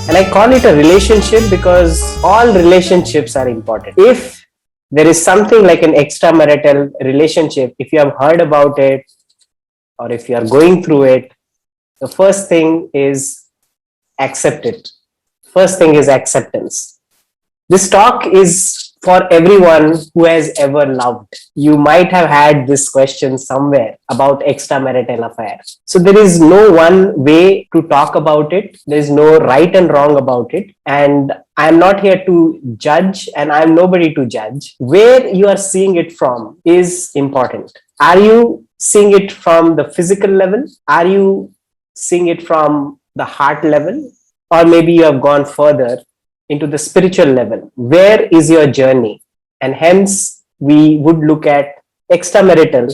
And I call it a relationship because all relationships are important. If there is something like an extramarital relationship, if you have heard about it or if you are going through it, the first thing is accept it. First thing is acceptance. This talk is for everyone who has ever loved. You might have had this question somewhere about extramarital affair. So there is no one way to talk about it. There is no right and wrong about it. And I'm not here to judge and I'm nobody to judge. Where you are seeing it from is important. Are you seeing it from the physical level? Are you seeing it from the heart level? Or maybe you have gone further into the spiritual level. Where is your journey? And hence, we would look at extramarital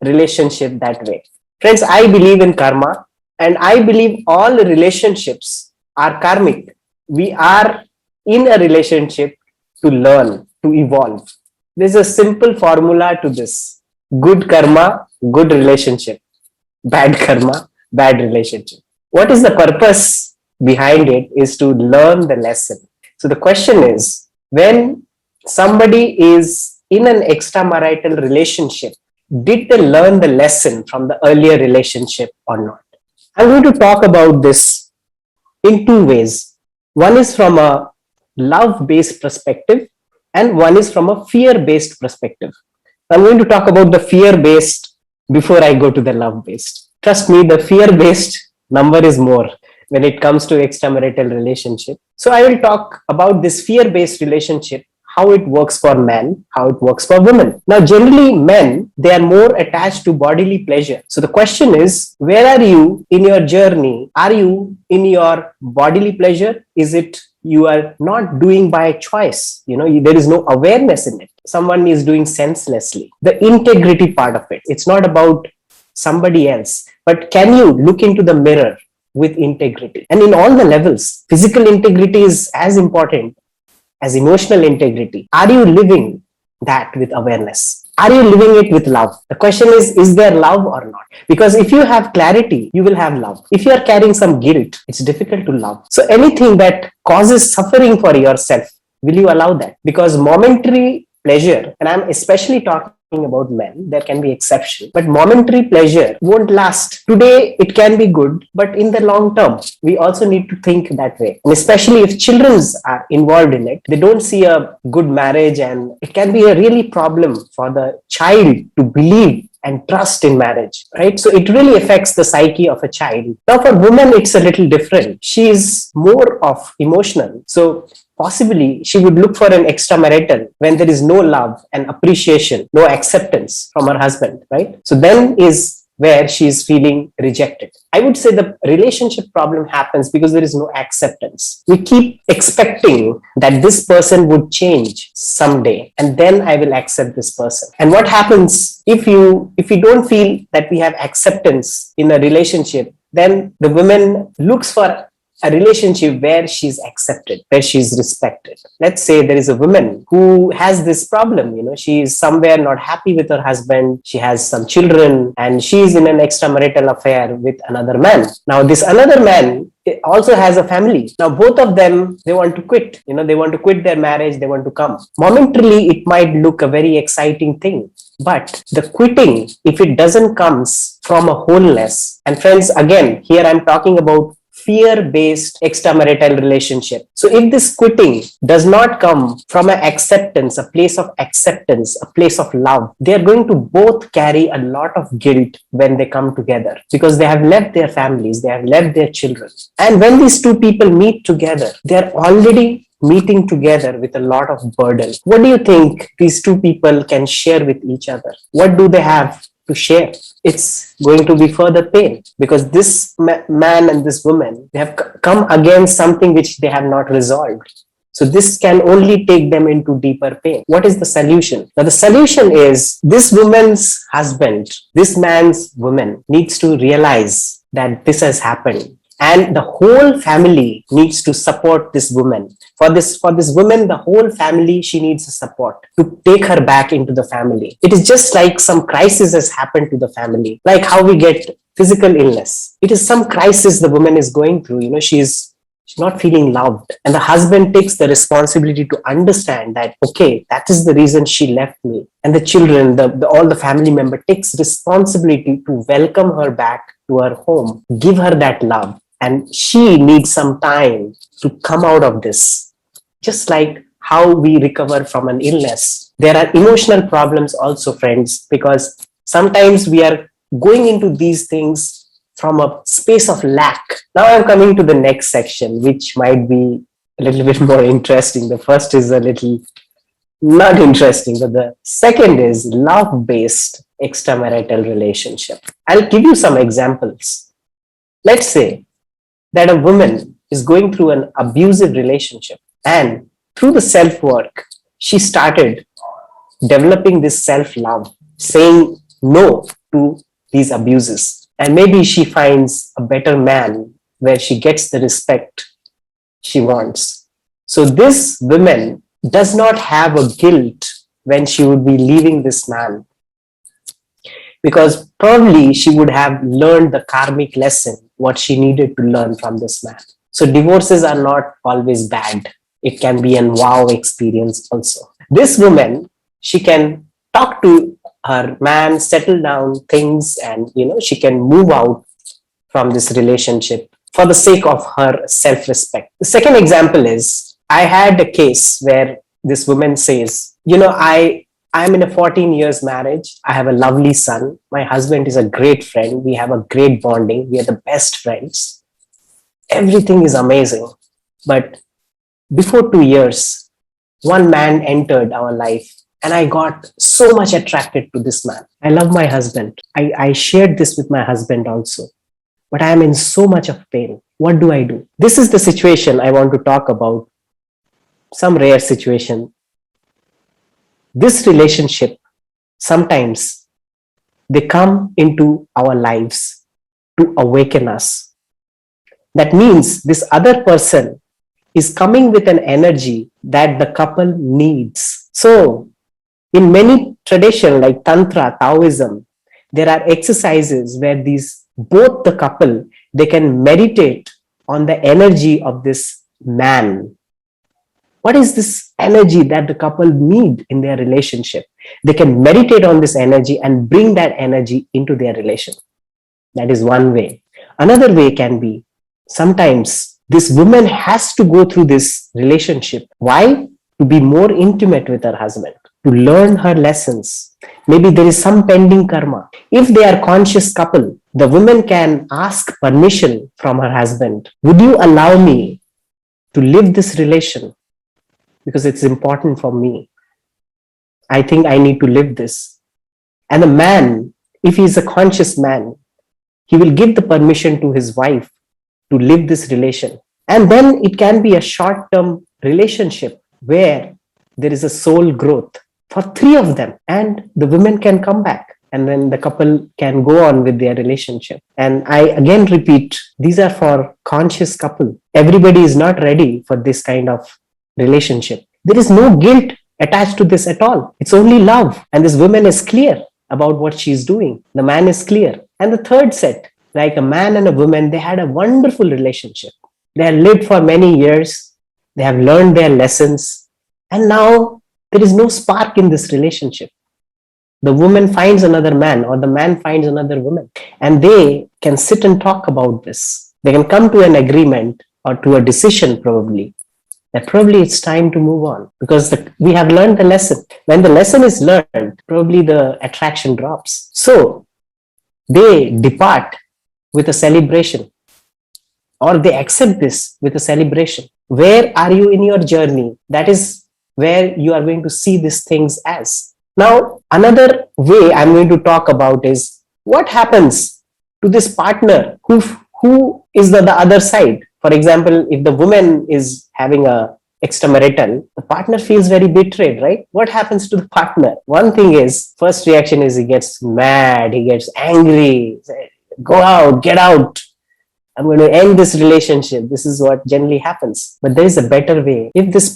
relationship that way. Friends, I believe in karma, and I believe all relationships are karmic. We are in a relationship to learn, to evolve. There's a simple formula to this. Good karma, good relationship. Bad karma, bad relationship. What is the purpose behind it is to learn the lesson. So the question is, when somebody is in an extramarital relationship, did they learn the lesson from the earlier relationship or not? I'm going to talk about this in two ways. One is from a love-based perspective and one is from a fear-based perspective. I'm going to talk about the fear-based before I go to the love-based. Trust me, the fear-based number is more when it comes to extramarital relationship. So I will talk about this fear-based relationship, how it works for men, how it works for women. Now, generally men, they are more attached to bodily pleasure. So the question is, where are you in your journey? Are you in your bodily pleasure? Is it you are not doing by choice? There is no awareness in it. Someone is doing senselessly. The integrity part of it, it's not about somebody else, but can you look into the mirror with integrity? And in all the levels, physical integrity is as important as emotional integrity. Are you living that with awareness? Are you living it with love? The question is there love or not? Because if you have clarity, you will have love. If you are carrying some guilt, it's difficult to love. So anything that causes suffering for yourself, will you allow that? Because momentary pleasure, and I'm especially talking about men, there can be exception, but momentary pleasure won't last. Today it can be good, but in the long term we also need to think that way. And especially if children are involved in it, they don't see a good marriage, and it can be a really problem for the child to believe and trust in marriage, right? So it really affects the psyche of a child. Now for women, it's a little different. She is more of emotional. So possibly she would look for an extramarital when there is no love and appreciation, no acceptance from her husband, right? So then is where she is feeling rejected. I would say the relationship problem happens because there is no acceptance. We keep expecting that this person would change someday, and then I will accept this person. And what happens if we don't feel that we have acceptance in a relationship, then the woman looks for a relationship where she's accepted, where she's respected. Let's say there is a woman who has this problem, she is somewhere not happy with her husband, she has some children, and she's in an extramarital affair with another man. Now this another man also has a family. Now both of them, they want to quit, they want to quit their marriage, they want to come. Momentarily, it might look a very exciting thing, but the quitting, if it doesn't comes from a wholeness, and friends, again, here I'm talking about fear-based extramarital relationship. So if this quitting does not come from an acceptance, a place of acceptance, a place of love, they are going to both carry a lot of guilt when they come together because they have left their families, they have left their children. And when these two people meet together, they are already meeting together with a lot of burden. What do you think these two people can share with each other? What do they have to share? It's going to be further pain because this man and this woman, they have come against something which they have not resolved. So this can only take them into deeper pain. What is the solution? Now the solution is this woman's husband, this man's woman needs to realize that this has happened. And the whole family needs to support this woman. For this woman, the whole family, she needs a support to take her back into the family. It is just like some crisis has happened to the family, like how we get physical illness. It is some crisis the woman is going through. She's She's not feeling loved. And the husband takes the responsibility to understand that, okay, that is the reason she left me. And the children, all the family member takes responsibility to welcome her back to her home, give her that love. And she needs some time to come out of this. Just like how we recover from an illness. There are emotional problems also, friends, because sometimes we are going into these things from a space of lack. Now I'm coming to the next section, which might be a little bit more interesting. The first is a little not interesting, but the second is love-based extramarital relationship. I'll give you some examples. Let's say that a woman is going through an abusive relationship, and through the self-work, she started developing this self-love, saying no to these abuses. And maybe she finds a better man where she gets the respect she wants. So this woman does not have a guilt when she would be leaving this man, because probably she would have learned the karmic lesson, what she needed to learn from this man. So divorces are not always bad. It can be an wow experience also. This woman, she can talk to her man, settle down things, and she can move out from this relationship for the sake of her self-respect. The second example is, I had a case where this woman says, I'm in a 14 years marriage. I have a lovely son. My husband is a great friend. We have a great bonding. We are the best friends. Everything is amazing. But before 2 years, one man entered our life, and I got so much attracted to this man. I love my husband. I shared this with my husband also. But I am in so much of pain. What do I do? This is the situation I want to talk about. Some rare situation. This relationship, sometimes they come into our lives to awaken us. That means this other person is coming with an energy that the couple needs. So, in many traditions like Tantra, Taoism, there are exercises where both the couple, they can meditate on the energy of this man. What is this energy that the couple need in their relationship? They can meditate on this energy and bring that energy into their relation. That is one way. Another way can be, sometimes this woman has to go through this relationship. Why? To be more intimate with her husband, to learn her lessons. Maybe there is some pending karma. If they are conscious couple, the woman can ask permission from her husband. Would you allow me to live this relation? Because it's important for me. I think I need to live this. And the man, if he is a conscious man, he will give the permission to his wife to live this relation. And then it can be a short-term relationship where there is a soul growth for 3 of them, and the women can come back, and then the couple can go on with their relationship. And I again repeat, these are for conscious couple. Everybody is not ready for this kind of relationship. There is no guilt attached to this at all. It's only love. And this woman is clear about what she's doing. The man is clear. And the third set, like a man and a woman, they had a wonderful relationship. They have lived for many years. They have learned their lessons. And now there is no spark in this relationship. The woman finds another man, or the man finds another woman, and they can sit and talk about this. They can come to an agreement or to a decision probably, that probably it's time to move on, because we have learned the lesson. When the lesson is learned, probably the attraction drops. So they depart with a celebration, or they accept this with a celebration. Where are you in your journey? That is where you are going to see these things as. Now, another way I'm going to talk about is what happens to this partner who is the other side. For example, if the woman is having a extramarital, the partner feels very betrayed, right? What happens to the partner? One thing is, first reaction is he gets mad, he gets angry, go out, get out. I'm going to end this relationship. This is what generally happens. But there is a better way. If this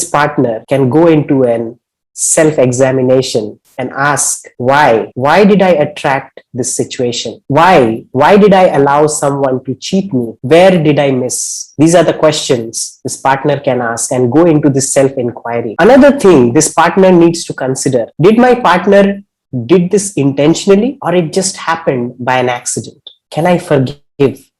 partner can go into an self-examination and ask why did I attract this situation? Why did I allow someone to cheat me? Where did I miss? These are the questions this partner can ask and go into this self-inquiry. Another thing this partner needs to consider: did my partner did this intentionally, or it just happened by an accident? Can I forgive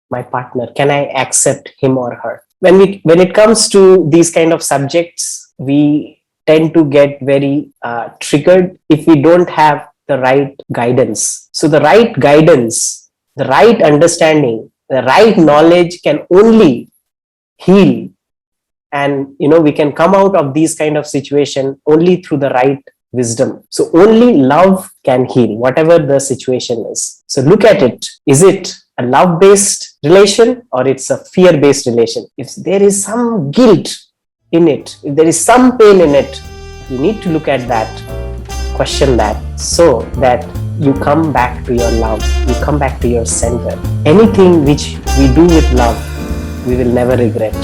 my partner? Can I accept him or her? When it comes to these kind of subjects, we tend to get very triggered if we don't have the right guidance. So the right guidance, the right understanding, the right knowledge can only heal, and we can come out of these kind of situation only through the right wisdom. So only love can heal whatever the situation is. So look at it. Is it a love-based relation, or it's a fear-based relation? If there is some guilt in it, if there is some pain in it, you need to look at that, question that, so that you come back to your love, you come back to your center. Anything which we do with love, we will never regret.